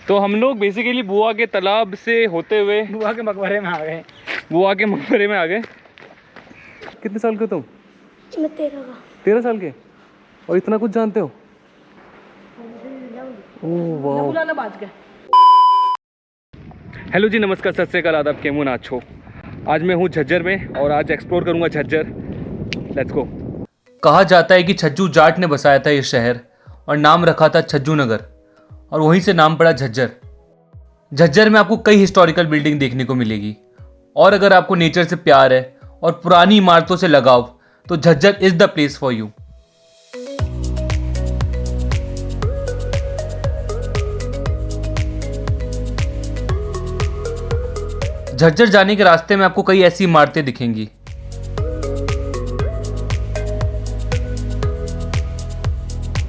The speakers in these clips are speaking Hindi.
तो हम लोग बेसिकली बुआ के तालाब से होते हुए बुआ के मकबरे में आ गए। बुआ के मकबरे में आ गए। कितने साल के हो तुम? मैं 13 का। 13 साल के? और इतना कुछ जानते हो? ओह वाह। हेलो जी, नमस्कार, सत श्री अकाल, आदाब, केमून आछो। आज मैं हूँ झज्जर में और आज एक्सप्लोर करूँगा झज्जर। Let's go. कहा जाता है कि छज्जू जाट ने बसाया था ये शहर और नाम रखा था छज्जू नगर, और वहीं से नाम पड़ा झज्जर। झज्जर में आपको कई हिस्टोरिकल बिल्डिंग देखने को मिलेगी, और अगर आपको नेचर से प्यार है और पुरानी इमारतों से लगाव, तो Jhajjar is the place for you. Jhajjar जाने के रास्ते में आपको कई ऐसी इमारतें दिखेंगी।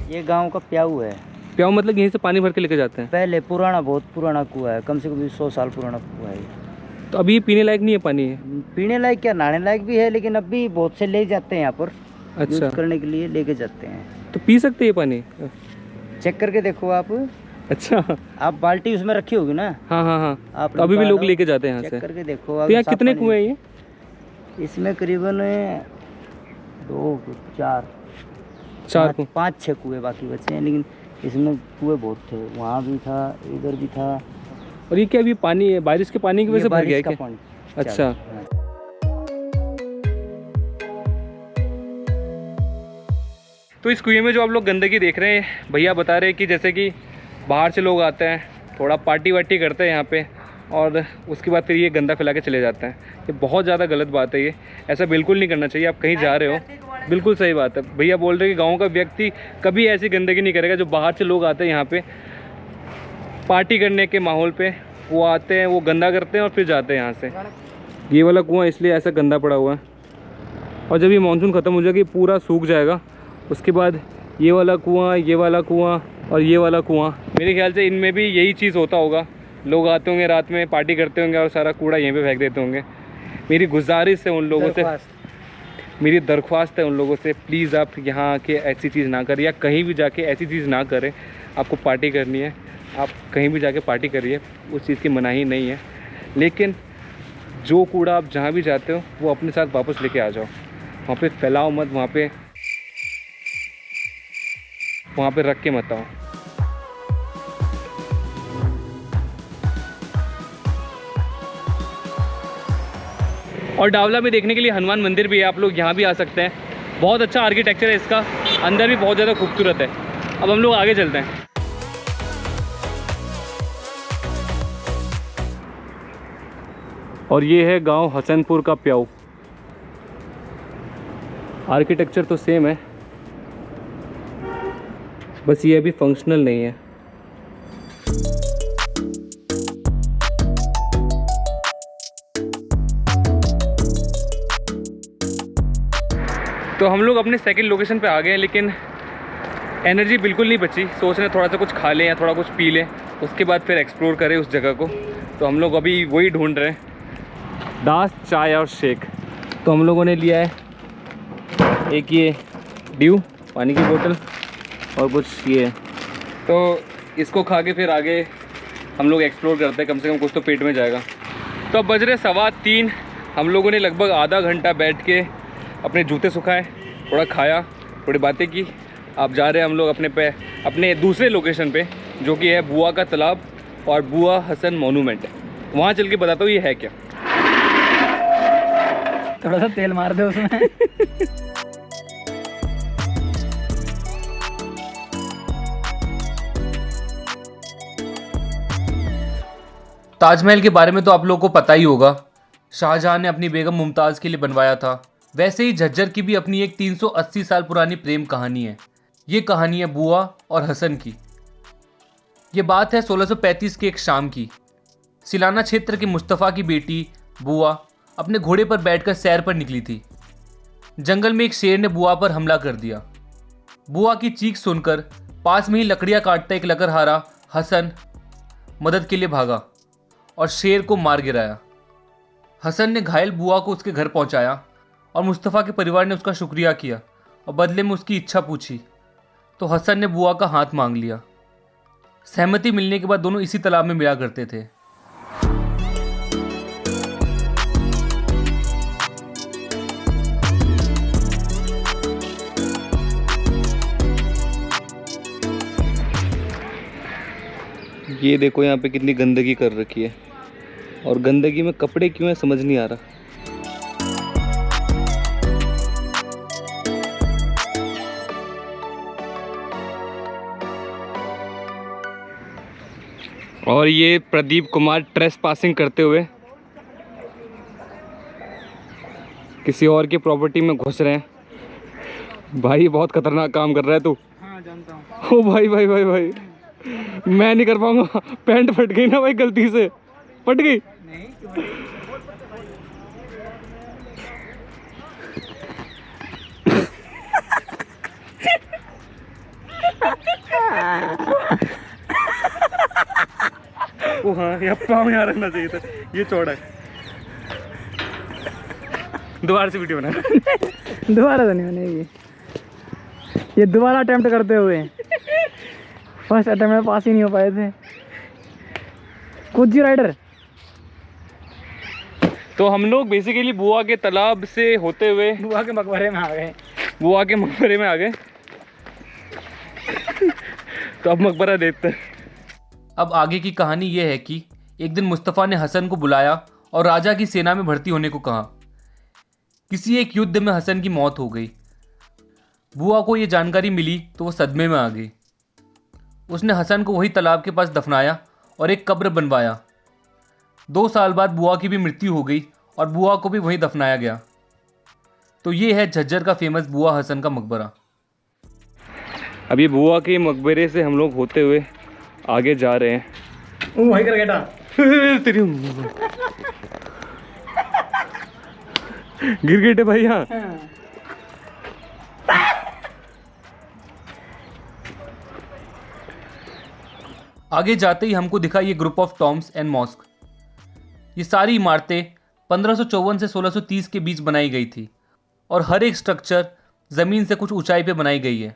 ये गांव का प्याऊ है। प्याऊ मतलब यहीं से पानी भर के लेके जाते हैं? पहले पुराना, बहुत पुराना कुआं है, कम से कम 100 साल पुराना कुआं है। तो अभी ये पीने लायक नहीं है पानी है? पीने लायक क्या, नहाने लायक भी है, लेकिन अब भी बहुत से ले जाते हैं यहाँ पर। अच्छा, यूज करने के लिए लेके जाते हैं। तो पी सकते हैं ये पानी? चेक करके देखो आप। अच्छा, आप बाल्टी उसमें रखी होगी ना? हाँ हाँ हाँ। आप तो अभी भी लोग लेके जाते हैं यहाँ चेक से? करके देखो। तो यहाँ कितने कुएं हैं ये? इसमें करीबन 2 4 4 5 6 कुएं बाकी बचे हैं, लेकिन इसमें कुएं बहुत थे। वहाँ भी था, इधर भी था। और ये क्या अभी पानी है बारिश के पानी की वजह से भर गया है क्या? पानी। अच्छा। तो इस कुएं में जो आप लोग गंदगी देख रहे हैं, भैया बता रहे हैं कि जैसे कि बाहर से लोग आते हैं, थोड़ा पार्टी वार्टी करते हैं यहाँ पे, और उसके बाद फिर ये गंदा फैला के चले जाते हैं। ये बहुत ज़्यादा गलत बात है। ये ऐसा बिल्कुल नहीं करना चाहिए। आप कहीं जा रहे हो, बिल्कुल सही बात है। भैया बोल रहे हैं कि गाँव का व्यक्ति कभी ऐसी गंदगी नहीं करेगा। जो बाहर से लोग आते हैं यहाँ पे पार्टी करने के माहौल पे, वो आते हैं, वो गंदा करते हैं और फिर जाते हैं यहाँ से। ये वाला कुआं इसलिए ऐसा गंदा पड़ा हुआ है, और जब ये मानसून ख़त्म हो जाएगा ये पूरा सूख जाएगा। उसके बाद ये वाला कुआं, ये वाला कुआं और ये वाला कुआं, मेरे ख्याल से इनमें भी यही चीज़ होता होगा। लोग आते होंगे रात में, पार्टी करते होंगे और सारा कूड़ा यहीं पे फेंक देते होंगे। मेरी गुजारिश है उन लोगों से, मेरी दरख्वास्त है उन लोगों से, प्लीज़ आप यहाँ आके ऐसी चीज़ ना करें, या कहीं भी जाके ऐसी चीज़ ना करें। आपको पार्टी करनी है, आप कहीं भी जाके पार्टी करिए, उस चीज़ की मनाही नहीं है, लेकिन जो कूड़ा आप जहाँ भी जाते हो वो अपने साथ वापस लेके आ जाओ। वहाँ पे फैलाओ मत, वहाँ पे रख के मत आओ। और डावला में देखने के लिए हनुमान मंदिर भी है, आप लोग यहाँ भी आ सकते हैं। बहुत अच्छा आर्किटेक्चर है इसका, अंदर भी बहुत ज़्यादा खूबसूरत है। अब हम लोग आगे चलते हैं। और ये है गांव हसनपुर का प्याऊ। आर्किटेक्चर तो सेम है, बस ये अभी फंक्शनल नहीं है। तो हम लोग अपने सेकंड लोकेशन पे आ गए हैं, लेकिन एनर्जी बिल्कुल नहीं बची। सोच रहे थोड़ा सा कुछ खा लें या थोड़ा कुछ पी लें, उसके बाद फिर एक्सप्लोर करें उस जगह को। तो हम लोग अभी वही ढूंढ रहे हैं, दास चाय और शेक। तो हम लोगों ने लिया है एक ये ड्यू पानी की बोतल और कुछ ये, तो इसको खा के फिर आगे हम लोग एक्सप्लोर करते हैं। कम से कम कुछ तो पेट में जाएगा। तो अब बज रहे 3:15। हम लोगों ने लगभग आधा घंटा बैठ के अपने जूते सुखाए, थोड़ा खाया, थोड़ी बातें की। अब जा रहे हैं हम लोग अपने दूसरे लोकेशन पे, जो कि है बुआ का तालाब और बुआ हसन मोनूमेंट। वहाँ चल के बताता हूँ ये है क्या। थोड़ा सा तेल मार दो उसमें। ताजमहल के बारे में तो आप लोगों को पता ही होगा, शाहजहां ने अपनी बेगम मुमताज़ के लिए बनवाया था। वैसे ही झज्जर की भी अपनी एक 380 साल पुरानी प्रेम कहानी है। ये कहानी है बुआ और हसन की। ये बात है 1635 के एक शाम की। सिलाना क्षेत्र के मुस्तफ़ा की बेटी बुआ अपने घोड़े पर बैठकर सैर पर निकली थी। जंगल में एक शेर ने बुआ पर हमला कर दिया। बुआ की चीख सुनकर पास में ही लकड़ियां काटता एक लकड़हारा हसन मदद के लिए भागा और शेर को मार गिराया। हसन ने घायल बुआ को उसके घर पहुंचाया और मुस्तफ़ा के परिवार ने उसका शुक्रिया किया और बदले में उसकी इच्छा पूछी। तो हसन ने बुआ का हाथ मांग लिया। सहमति मिलने के बाद दोनों इसी तालाब में मिला करते थे। ये देखो यहाँ पे कितनी गंदगी कर रखी है, और गंदगी में कपड़े क्यों है समझ नहीं आ रहा। और ये प्रदीप कुमार ट्रेस पासिंग करते हुए किसी और की प्रॉपर्टी में घुस रहे हैं। भाई बहुत खतरनाक काम कर रहा है तू। हाँ जानता हूँ। ओ भाई भाई भाई भाई, मैं नहीं कर पाऊंगा। पैंट फट गई ना भाई, गलती से फट गई। नहीं ओ हाँ, यहाँ पाँव यहाँ रखना चाहिए था, ये चौड़ा है। दोबारा से वीडियो बना। दोबारा तो नहीं बनेगी, ये दोबारा अटेम्प्ट करते हुए फर्स्ट अटेम्प्ट में पास ही नहीं हो पाए थे। कुछ राइडर। तो हम लोग बेसिकली बुआ के तालाब से होते हुए बुआ के मकबरे में आ गए। बुआ के मकबरे में आ गए। तो अब मकबरा देखते हैं। अब आगे की कहानी यह है कि एक दिन मुस्तफ़ा ने हसन को बुलाया और राजा की सेना में भर्ती होने को कहा। किसी एक युद्ध में हसन की मौत हो गई। बुआ को ये जानकारी मिली तो वो सदमे में आ गई। उसने हसन को वही तालाब के पास दफनाया और एक कब्र बनवाया। 2 साल बाद बुआ की भी मृत्यु हो गई और बुआ को भी वहीं दफनाया गया। तो ये है झज्जर का फेमस बुआ हसन का मकबरा। अब ये बुआ के मकबरे से हम लोग होते हुए आगे जा रहे हैं। वो वही कर बेटा। तेरी गिर गए थे भाई यहाँ। आगे जाते ही हमको दिखा ये group of tombs and mosque. ये सारी इमारतें 1554 से 1630 के बीच बनाई गई थी और हर एक स्ट्रक्चर ज़मीन से कुछ ऊंचाई पे बनाई गई है।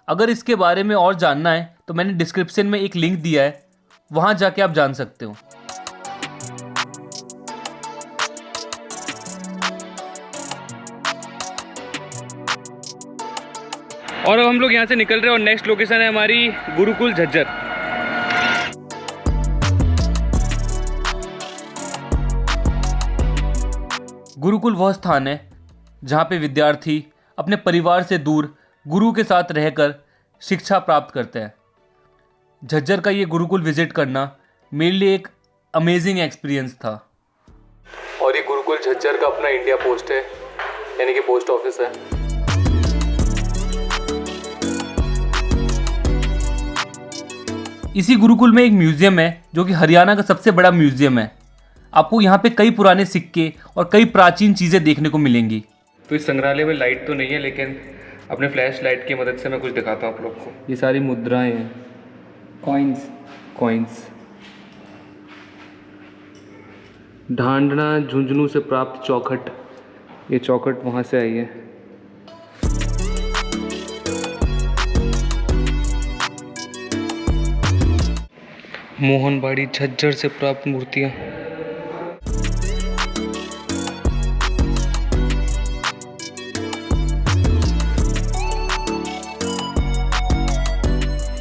अगर इसके बारे में और जानना है तो मैंने डिस्क्रिप्शन में एक लिंक दिया है, वहाँ जाके आप जान सकते हो। और अब हम लोग यहाँ से निकल रहे हैं और नेक्स्ट लोकेशन है हमारी गुरुकुल झज्जर। गुरुकुल वह स्थान है जहाँ पे विद्यार्थी अपने परिवार से दूर गुरु के साथ रहकर शिक्षा प्राप्त करते हैं। झज्जर का ये गुरुकुल विजिट करना मेरे लिए एक अमेजिंग एक्सपीरियंस था। और ये गुरुकुल झज्जर का अपना इंडिया पोस्ट है, यानी कि पोस्ट ऑफिस है। इसी गुरुकुल में एक म्यूजियम है जो कि हरियाणा का सबसे बड़ा म्यूजियम है। आपको यहाँ पे कई पुराने सिक्के और कई प्राचीन चीज़ें देखने को मिलेंगी। तो इस संग्रहालय में लाइट तो नहीं है, लेकिन अपने फ्लैश लाइट की मदद से मैं कुछ दिखाता हूँ आप लोग को। ये सारी मुद्राएं हैं, कॉइन्स। ढांडना झुंझुनू से प्राप्त चौखट, ये चौखट वहाँ से आई है। मोहनबाड़ी झज्जर से प्राप्त मूर्तियाँ।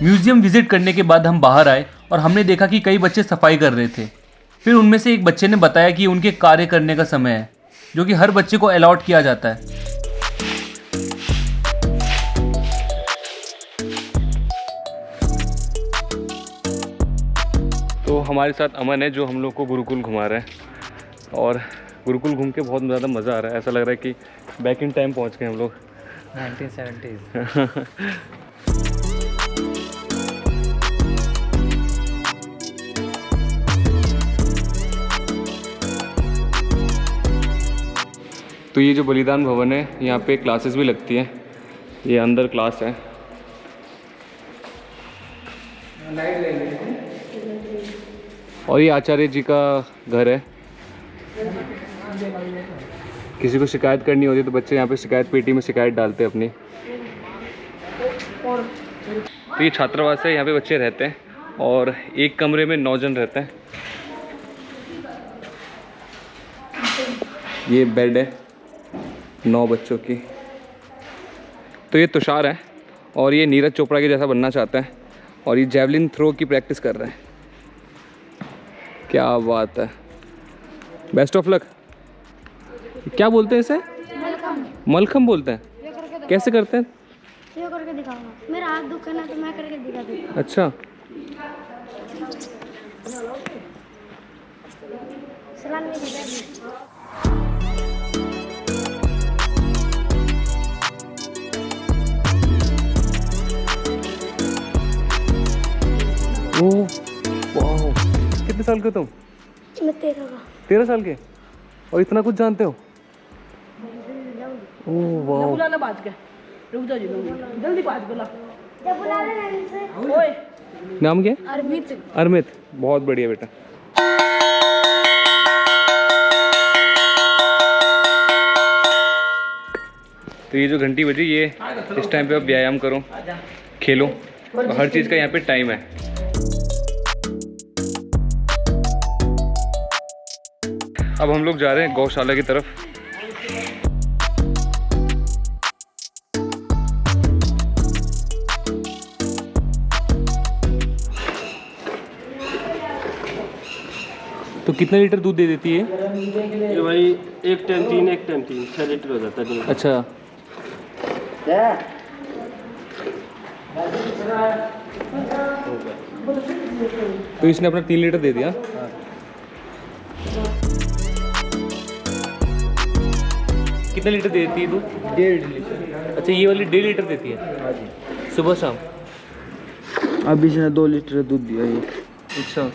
म्यूजियम विजिट करने के बाद हम बाहर आए और हमने देखा कि कई बच्चे सफाई कर रहे थे। फिर उनमें से एक बच्चे ने बताया कि उनके कार्य करने का समय है, जो कि हर बच्चे को अलॉट किया जाता है। तो हमारे साथ अमन है जो हम लोग को गुरुकुल घुमा रहा है, और गुरुकुल घूम के बहुत ज़्यादा मज़ा आ रहा है। ऐसा लग रहा है कि बैक इन टाइम पहुंच गए हम लोग 1970s। तो ये जो बलिदान भवन है, यहाँ पे क्लासेस भी लगती हैं। ये अंदर क्लास है। और ये आचार्य जी का घर है। किसी को शिकायत करनी होती है तो बच्चे यहाँ पे शिकायत पेटी में शिकायत डालते हैं अपनी। तो ये छात्रावास है, यहाँ पे बच्चे रहते हैं और एक कमरे में 9 जन रहते हैं। ये बेड है 9 बच्चों की। तो ये तुषार है और ये नीरज चोपड़ा के जैसा बनना चाहता है और ये जैवलिन थ्रो की प्रैक्टिस कर रहा है। क्या बात है, बेस्ट ऑफ लक। क्या बोलते हैं इसे? मलखम बोलते हैं। कैसे करते हैं? ये करके दिखाऊंगा। मेरा हाथ दुख ना तो मैं करके दिखा दूंगा। अच्छा, सलाम नहीं। ओह वाह, कितने साल के हो तुम? मैं 13 का। 13 साल के और इतना कुछ जानते हो? ओह वाह, जल्दी बात बोला। जब बुला रहे हैं इनसे। ओए नाम क्या है? अरविंद। अरमित, बहुत बढ़िया बेटा। तो ये जो घंटी बजी, ये इस टाइम पे आप व्यायाम करो, खेलो, और हर चीज़ का यहाँ पे टाइम है। अब हम लोग जा रहे हैं गौशाला की तरफ। तो कितना लीटर दूध दे देती है ये भाई एक टाइम 3 6 लीटर हो जाता है। अच्छा, तो इसने अपना 3 लीटर दे दिया। कितना लीटर देती है दूध? 1.5 लीटर। अच्छा, ये वाली 1.5 लीटर देती है? हाँ जी। सुबह शाम? अभी इसने 2 लीटर दूध दिया ये। अच्छा,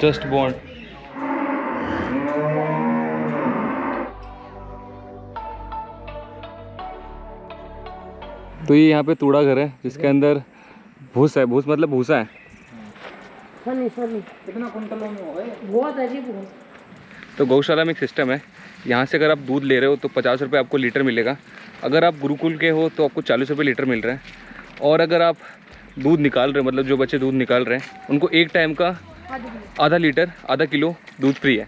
जस्ट बॉर्न। तो ये यहाँ पे तूड़ा घर है जिसके अंदर भूस है। भूस मतलब भूसा है। कितना कुंटल में होगा? बहुत है जी बहुत। तो गौशाला में एक सिस्टम है, यहाँ से अगर आप दूध ले रहे हो तो 50 रुपये आपको लीटर मिलेगा। अगर आप गुरुकुल के हो तो आपको 40 रुपये लीटर मिल रहा है। और अगर आप दूध निकाल रहे हो, मतलब जो बच्चे दूध निकाल रहे हैं, उनको एक टाइम का आधा लीटर, आधा किलो दूध फ्री है।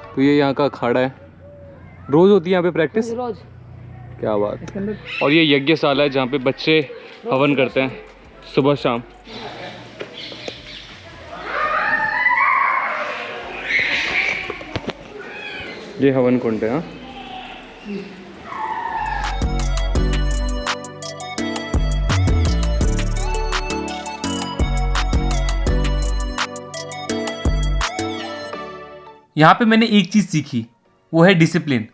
तो ये यहाँ का अखाड़ा है, रोज़ होती है यहाँ पे प्रैक्टिस। रोज। क्या बात। और ये यज्ञशाला है जहाँ पे बच्चे हवन करते हैं सुबह शाम। ये हवन कुंड है। हाँ, यहाँ पे मैंने एक चीज़ सीखी, वो है डिसिप्लिन।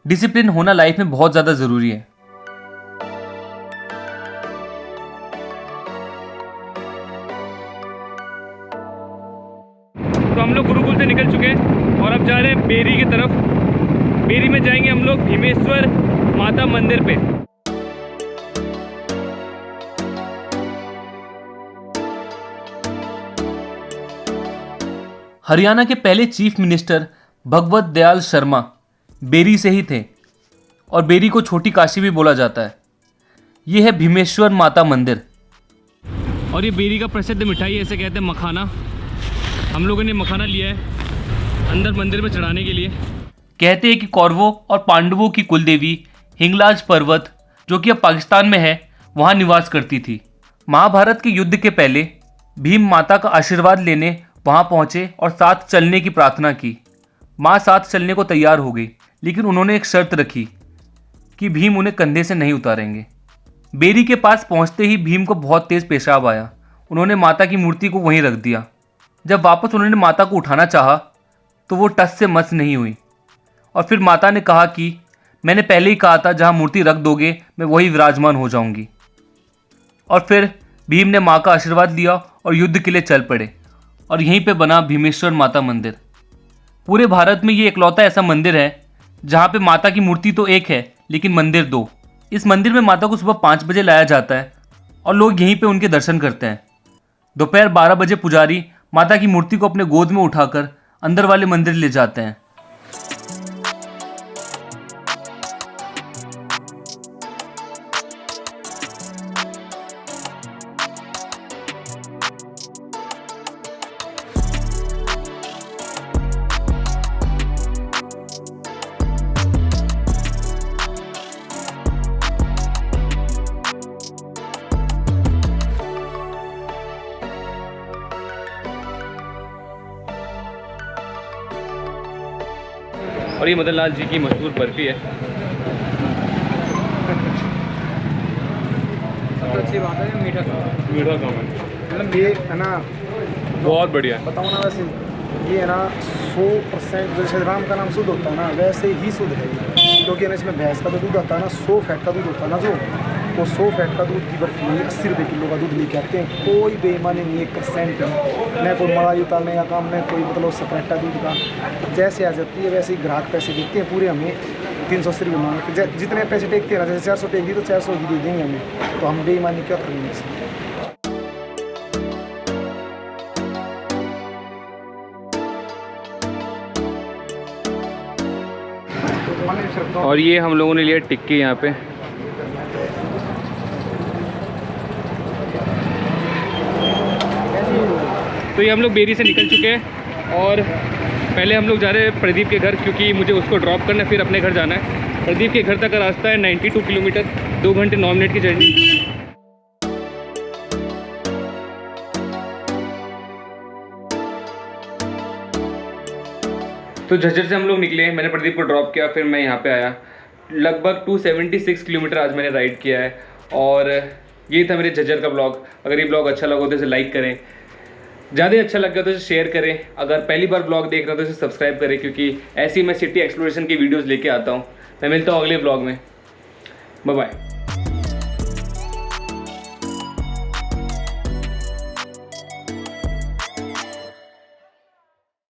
डिसिप्लिन होना लाइफ में बहुत ज़्यादा ज़रूरी है। तो हम लोग गुरुकुल से निकल चुके हैं और अब जा रहे हैं बेरी की तरफ। बेरी में जाएंगे हम लोग भीमेश्वर माता मंदिर पे। हरियाणा के पहले chief minister Bhagwat Dayal Sharma berry से ही थे और बेरी को छोटी काशी भी बोला जाता है। ये है भीमेश्वर माता मंदिर। और ये बेरी का प्रसिद्ध मिठाई ऐसे कहते हैं मखाना। हम लोगों ने मखाना लिया है अंदर मंदिर में चढ़ाने के लिए। कहते हैं कि कौरवों और पांडवों की कुलदेवी हिंगलाज पर्वत, जो कि अब पाकिस्तान में है, वहाँ निवास करती थी। महाभारत के युद्ध के पहले भीम माता का आशीर्वाद लेने वहाँ पहुँचे और साथ चलने की प्रार्थना की। माँ साथ चलने को तैयार हो गई, लेकिन उन्होंने एक शर्त रखी कि भीम उन्हें कंधे से नहीं उतारेंगे। बेरी के पास पहुँचते ही भीम को बहुत तेज़ पेशाब आया। उन्होंने माता की मूर्ति को वहीं रख दिया। जब वापस उन्होंने माता को उठाना चाहा तो वो टस से मस नहीं हुई और फिर माता ने कहा कि मैंने पहले ही कहा था, जहाँ मूर्ति रख दोगे मैं वही विराजमान हो जाऊंगी। और फिर भीम ने माँ का आशीर्वाद लिया और युद्ध के लिए चल पड़े और यहीं पे बना भीमेश्वर माता मंदिर। पूरे भारत में ये इकलौता ऐसा मंदिर है जहाँ पे माता की मूर्ति तो एक है लेकिन मंदिर 2। इस मंदिर में माता को सुबह 5 बजे लाया जाता है और लोग यहीं पे उनके दर्शन करते हैं। दोपहर 12 बजे पुजारी माता की मूर्ति को अपने गोद में उठाकर अंदर वाले मंदिर ले जाते हैं। और ये मदन लाल जी की मशहूर बर्फ़ी है। सबसे अच्छी बात है मीठा खाना। मीठा कम है, मतलब ये है ना, बहुत बढ़िया है। बताओ ना, वैसे ये है ना 100% जैसे राम का नाम शुद्ध होता है ना, वैसे ही शुद्ध है ये। क्योंकि ना इसमें भैंस का जो दूध आता है ना, 100 फैट का दूध होता है ना, जो वो 100 फैट का दूध की बर्फी 80 रुपये किलो का दूध लेके आते हैं। कोई बेईमानी नहीं, 1% न कोई मलाई उतारने का काम, न कोई मतलब सपरेटा दूध का। जैसे आ जाती है वैसे ही ग्राहक पैसे देते हैं पूरे, हमें 380 रुपये मांगे। जितने पैसे टेकते हैं ना, जैसे 400 टेक दी तो 400 की दे देंगे हमें, तो हम बेईमानी क्या करेंगे इसमें। और ये हम लोगों ने लिया टिक्की यहाँ पे। तो ये हम लोग बेरी से निकल चुके हैं और पहले हम लोग जा रहे हैं प्रदीप के घर, क्योंकि मुझे उसको ड्रॉप करना है, फिर अपने घर जाना है। प्रदीप के घर तक का रास्ता है 92 किलोमीटर, 2 घंटे 9 मिनट की जर्नी। तो झज्जर से हम लोग निकले, मैंने प्रदीप को ड्रॉप किया, फिर मैं यहाँ पे आया। लगभग 276 किलोमीटर आज मैंने राइड किया है। और ये था मेरे झज्जर का ब्लॉग। अगर ये ब्लॉग अच्छा लगा तो इसे लाइक करें, ज़्यादा अच्छा लग गया तो इसे शेयर करें। अगर पहली बार ब्लॉग देख रहे हो तो इसे सब्सक्राइब करें, क्योंकि ऐसी मैं सिटी एक्सप्लोरेशन की वीडियोज़ लेके आता हूँ। मैं मिलता हूँ अगले ब्लॉग में। Bye bye.